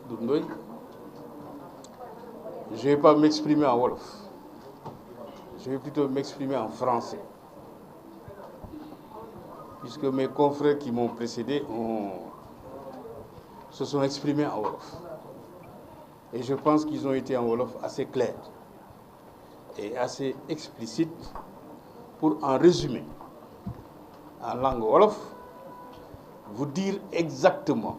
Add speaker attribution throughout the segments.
Speaker 1: Doudou, je ne vais pas m'exprimer en Wolof. Je vais plutôt m'exprimer en français. Puisque mes confrères qui m'ont précédé se sont exprimés en Wolof. Et je pense qu'ils ont été en Wolof assez clairs et assez explicites pour en résumer, en langue Wolof, vous dire exactement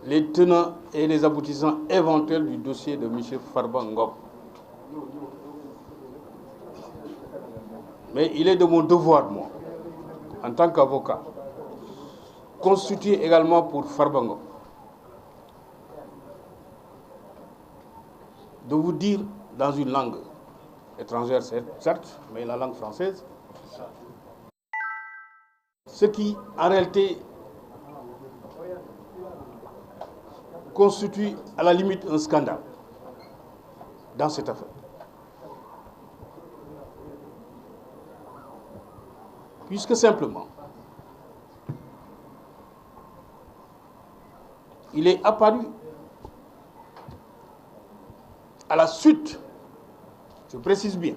Speaker 1: les tenants et les aboutissants éventuels du dossier de M. Farba Ngom. Mais il est de mon devoir, moi, en tant qu'avocat, constitué également pour Farba Ngom, de vous dire dans une langue étrangère, certes, mais la langue française, ce qui, en réalité, constitue à la limite un scandale dans cette affaire. Puisque simplement, il est apparu à la suite, je précise bien,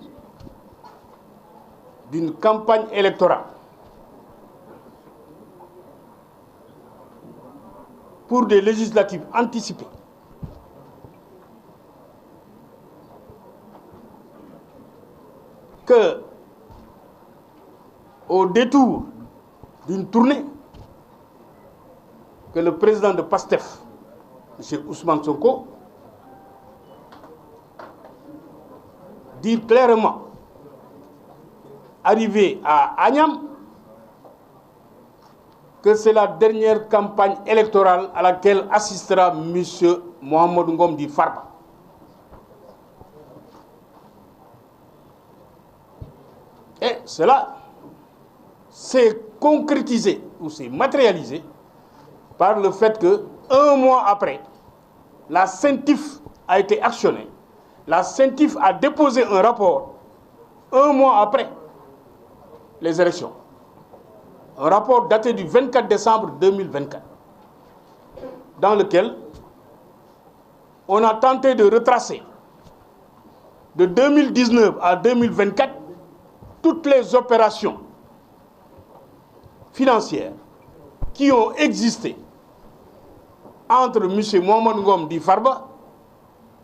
Speaker 1: d'une campagne électorale pour des législatives anticipées, que, au détour d'une tournée, que le président de PASTEF, M. Ousmane Sonko, dit clairement, arrivé à Agnam, que c'est la dernière campagne électorale à laquelle assistera M. Mohamed Ngom Di Farba. Et cela s'est concrétisé ou s'est matérialisé par le fait que, un mois après, la CENTIF a été actionnée. La CENTIF a déposé un rapport, un mois après les élections. Un rapport daté du 24 décembre 2024, dans lequel on a tenté de retracer de 2019 à 2024 toutes les opérations financières qui ont existé entre M. Mohamed Ngom Di Farba,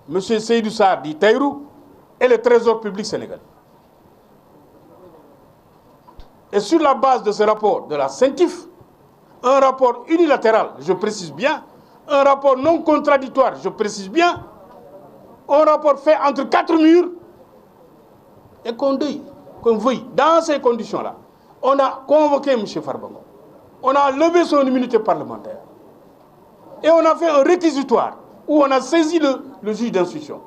Speaker 1: M. Seydou Sarr Di Taïrou et le Trésor public sénégalais. Et sur la base de ce rapport de la CENTIF, un rapport unilatéral, je précise bien, un rapport non contradictoire, je précise bien, un rapport fait entre quatre murs, et qu'on veuille, dans ces conditions-là, on a convoqué M. Farba Ngom, on a levé son immunité parlementaire, et on a fait un réquisitoire où on a saisi le juge d'instruction.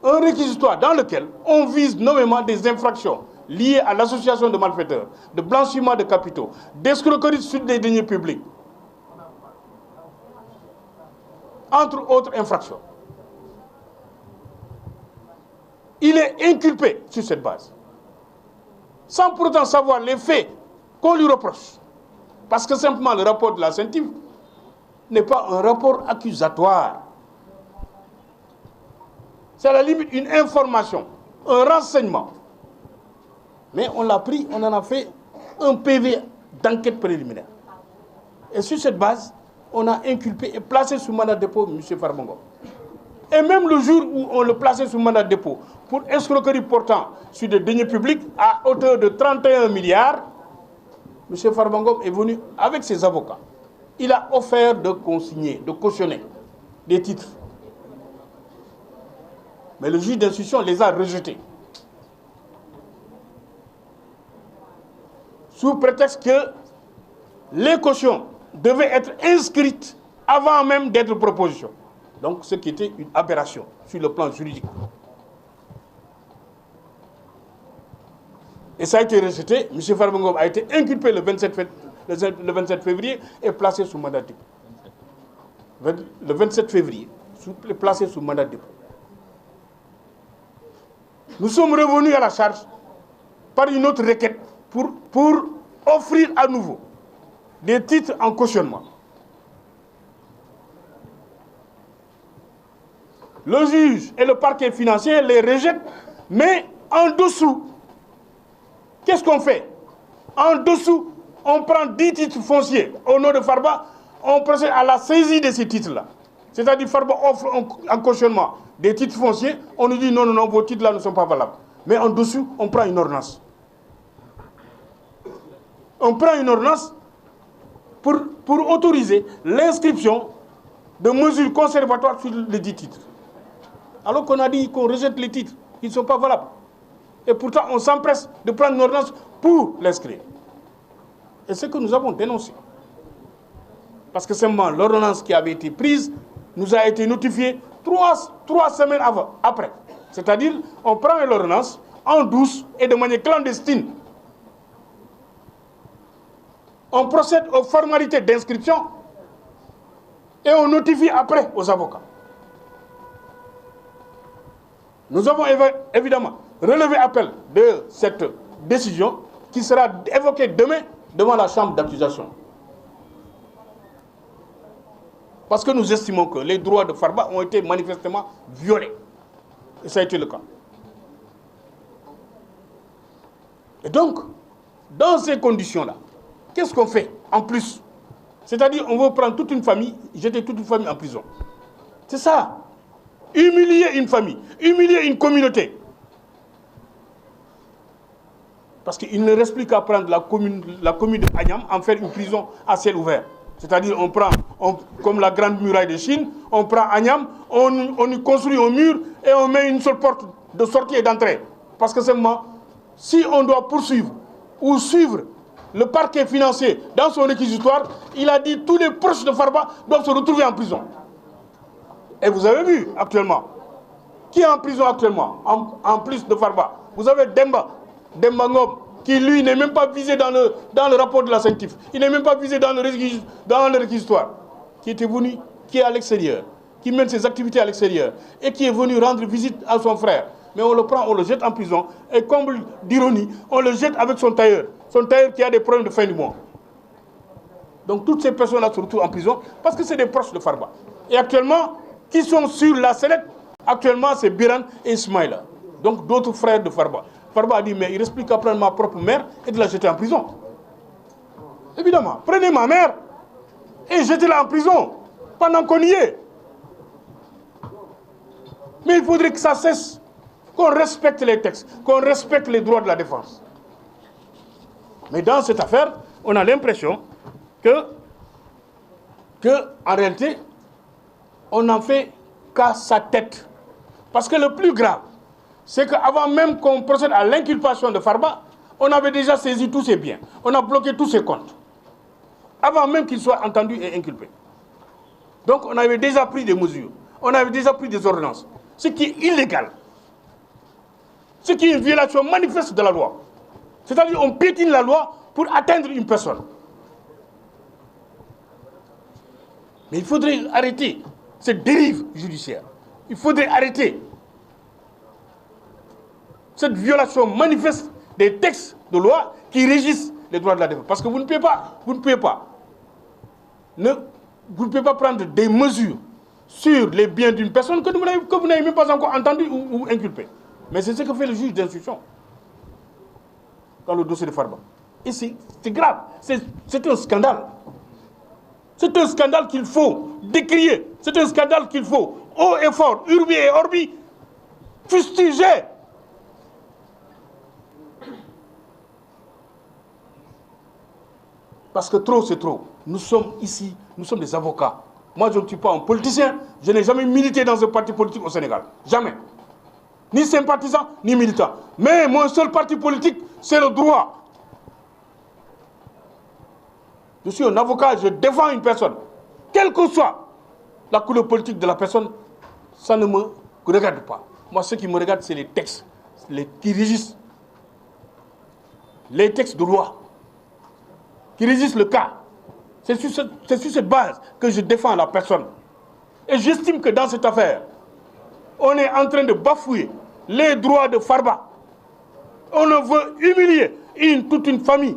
Speaker 1: Un réquisitoire dans lequel on vise nommément des infractions liées à l'association de malfaiteurs, de blanchiment de capitaux, d'escroquerie sur des deniers publics, entre autres infractions. Il est inculpé sur cette base, sans pour autant savoir les faits qu'on lui reproche. Parce que simplement le rapport de la CENTIF n'est pas un rapport accusatoire. C'est à la limite une information, un renseignement. Mais on l'a pris, on en a fait un PV d'enquête préliminaire. Et sur cette base, on a inculpé et placé sous mandat de dépôt M. Farba Ngom. Et même le jour où on le plaçait sous mandat de dépôt pour escroquerie portant sur des deniers publics à hauteur de 31 milliards, M. Farba Ngom est venu avec ses avocats. Il a offert de consigner, de cautionner des titres. Mais le juge d'instruction les a rejetés. Sous prétexte que les cautions devaient être inscrites avant même d'être proposition. Donc, ce qui était une aberration sur le plan juridique. Et ça a été rejeté. M. Farba Ngom a été inculpé le 27 février et placé sous mandat de dépôt. Le 27 février, placé sous mandat de dépôt. Nous sommes revenus à la charge par une autre requête pour offrir à nouveau des titres en cautionnement. Le juge et le parquet financier les rejettent, mais en dessous, qu'est-ce qu'on fait? En dessous, on prend 10 titres fonciers au nom de Farba, on procède à la saisie de ces titres-là. C'est-à-dire Farba offre en cautionnement des titres fonciers, on nous dit non, non, non, vos titres-là ne sont pas valables. Mais en dessous, on prend une ordonnance. On prend une ordonnance pour autoriser l'inscription de mesures conservatoires sur les 10 titres. Alors qu'on a dit qu'on rejette les titres, ils ne sont pas valables. Et pourtant, on s'empresse de prendre une ordonnance pour l'inscrire. Et c'est ce que nous avons dénoncé. Parce que seulement l'ordonnance qui avait été prise nous a été notifiée trois semaines après. C'est-à-dire, on prend l'ordonnance en douce et de manière clandestine. On procède aux formalités d'inscription et on notifie après aux avocats. Nous avons évidemment relevé appel de cette décision qui sera évoquée demain devant la chambre d'accusation. Parce que nous estimons que les droits de Farba ont été manifestement violés. Et ça a été le cas. Et donc, dans ces conditions-là, qu'est-ce qu'on fait en plus? C'est-à-dire, on veut prendre toute une famille, jeter toute une famille en prison. C'est ça. Humilier une famille, humilier une communauté. Parce qu'il ne reste plus qu'à prendre la commune de Agnam, en faire une prison à ciel ouvert. C'est-à-dire, comme la grande muraille de Chine, on prend Agnam, on y construit un mur et on met une seule porte de sortie et d'entrée. Parce que seulement, si on doit poursuivre ou suivre le parquet financier dans son réquisitoire, il a dit que tous les proches de Farba doivent se retrouver en prison. Et vous avez vu actuellement, qui est en prison actuellement, en plus de Farba? Vous avez Demba Ngom, qui lui n'est même pas visé dans le rapport de la CENTIF. Il n'est même pas visé dans le réquisitoire. Qui était venu, qui est à l'extérieur, qui mène ses activités à l'extérieur, et qui est venu rendre visite à son frère. Mais on le prend, on le jette en prison, et comble d'ironie, on le jette avec son tailleur qui a des problèmes de fin du mois. Donc toutes ces personnes-là se retrouvent en prison, parce que c'est des proches de Farba. Et actuellement, qui sont sur la sellette, actuellement c'est Biran et Ismaïla. Donc d'autres frères de Farba. Farba a dit, mais il reste plus qu'à prendre ma propre mère et de la jeter en prison. Évidemment, prenez ma mère et jetez-la en prison pendant qu'on y est. Mais il faudrait que ça cesse, qu'on respecte les textes, qu'on respecte les droits de la défense. Mais dans cette affaire, on a l'impression que en réalité, on n'en fait qu'à sa tête. Parce que le plus grave, c'est qu'avant même qu'on procède à l'inculpation de Farba, on avait déjà saisi tous ses biens. On a bloqué tous ses comptes. Avant même qu'il soit entendu et inculpé. Donc on avait déjà pris des mesures. On avait déjà pris des ordonnances. Ce qui est illégal. Ce qui est une violation manifeste de la loi. C'est-à-dire qu'on piétine la loi pour atteindre une personne. Mais il faudrait arrêter cette dérive judiciaire. Il faudrait arrêter cette violation manifeste des textes de loi qui régissent les droits de la défense. Parce que vous ne pouvez pas prendre des mesures sur les biens d'une personne que vous n'avez même pas encore entendu ou inculpé. Mais c'est ce que fait le juge d'instruction dans le dossier de Farba. Et c'est grave, c'est un scandale. C'est un scandale qu'il faut décrier. C'est un scandale qu'il faut, haut et fort, urbi et orbi, fustiger. Parce que trop, c'est trop. Nous sommes ici, nous sommes des avocats. Moi, je ne suis pas un politicien. Je n'ai jamais milité dans un parti politique au Sénégal. Jamais. Ni sympathisant, ni militant. Mais mon seul parti politique, c'est le droit. Je suis un avocat, je défends une personne. Quelle que soit la couleur politique de la personne, ça ne me regarde pas. Moi, ce qui me regarde, c'est les textes qui régissent. Les textes de loi qui régissent le cas. C'est sur cette base que je défends la personne. Et j'estime que dans cette affaire, on est en train de bafouer les droits de Farba. On veut humilier toute une famille.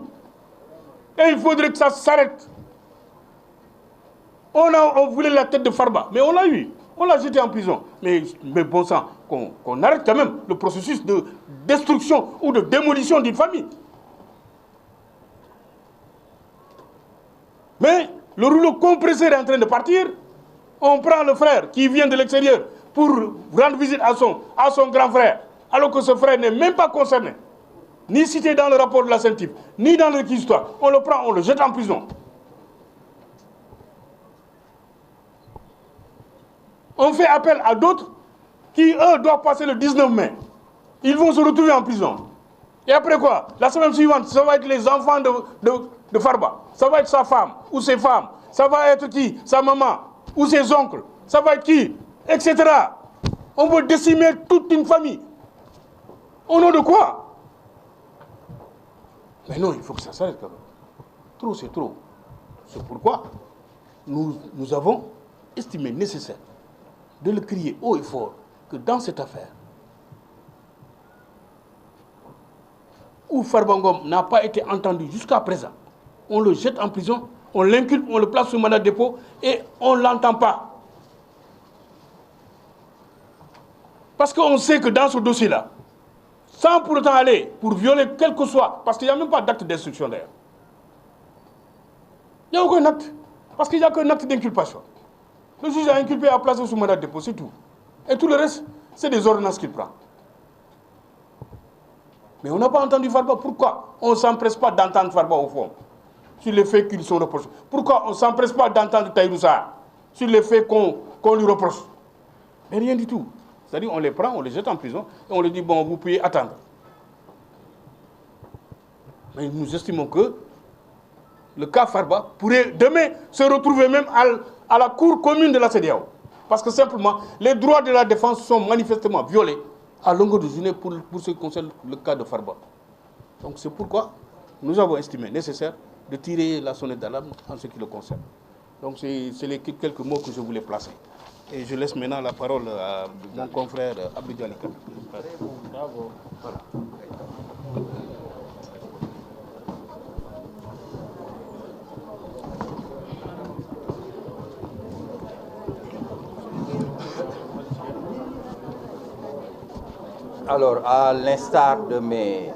Speaker 1: Et il faudrait que ça s'arrête. On voulait la tête de Farba, mais on l'a eu. On l'a jeté en prison. Mais bon sang, qu'on arrête quand même le processus de destruction ou de démolition d'une famille. Mais le rouleau compresseur est en train de partir. On prend le frère qui vient de l'extérieur pour rendre visite à son grand frère, alors que ce frère n'est même pas concerné, ni cité dans le rapport de la CENTIF, ni dans le réquisitoire. On le prend, on le jette en prison. On fait appel à d'autres qui, eux, doivent passer le 19 mai. Ils vont se retrouver en prison. Et après quoi? La semaine suivante, ça va être les enfants de Farba. Ça va être sa femme ou ses femmes. Ça va être qui? Sa maman ou ses oncles. Ça va être qui? Etc. On veut décimer toute une famille. Au nom de quoi? Mais non, il faut que ça s'arrête quand même. Trop, c'est trop. C'est pourquoi nous avons estimé nécessaire de le crier haut et fort que dans cette affaire, où Farba Ngom n'a pas été entendu jusqu'à présent, on le jette en prison, on l'inculpe, on le place sous mandat de dépôt et on ne l'entend pas. Parce qu'on sait que dans ce dossier-là, sans pour autant aller pour violer quel que soit, parce qu'il n'y a même pas d'acte d'instruction d'ailleurs. Il n'y a aucun acte, parce qu'il n'y a qu'un acte d'inculpation. Le juge a inculpé à placer sous mandat de dépôt, c'est tout. Et tout le reste, c'est des ordonnances qu'il prend. Mais on n'a pas entendu Farba. Pourquoi on ne s'empresse pas d'entendre Farba au fond sur les faits qui lui sont reprochés? Pourquoi on ne s'empresse pas d'entendre Tahirou Sarr sur les faits qu'on lui reproche? Mais rien du tout. C'est-à-dire on les prend, on les jette en prison et on leur dit bon, vous pouvez attendre. Mais nous estimons que le cas Farba pourrait demain se retrouver même à la cour commune de la CEDEAO. Parce que simplement, les droits de la défense sont manifestement violés à longueur de journée pour ce qui concerne le cas de Farba. Donc c'est pourquoi nous avons estimé nécessaire de tirer la sonnette d'alarme en ce qui le concerne. Donc c'est les quelques mots que je voulais placer. Et je laisse maintenant la parole à mon confrère Abdou Djalika. Bravo. Voilà.
Speaker 2: Alors, à l'instar de mes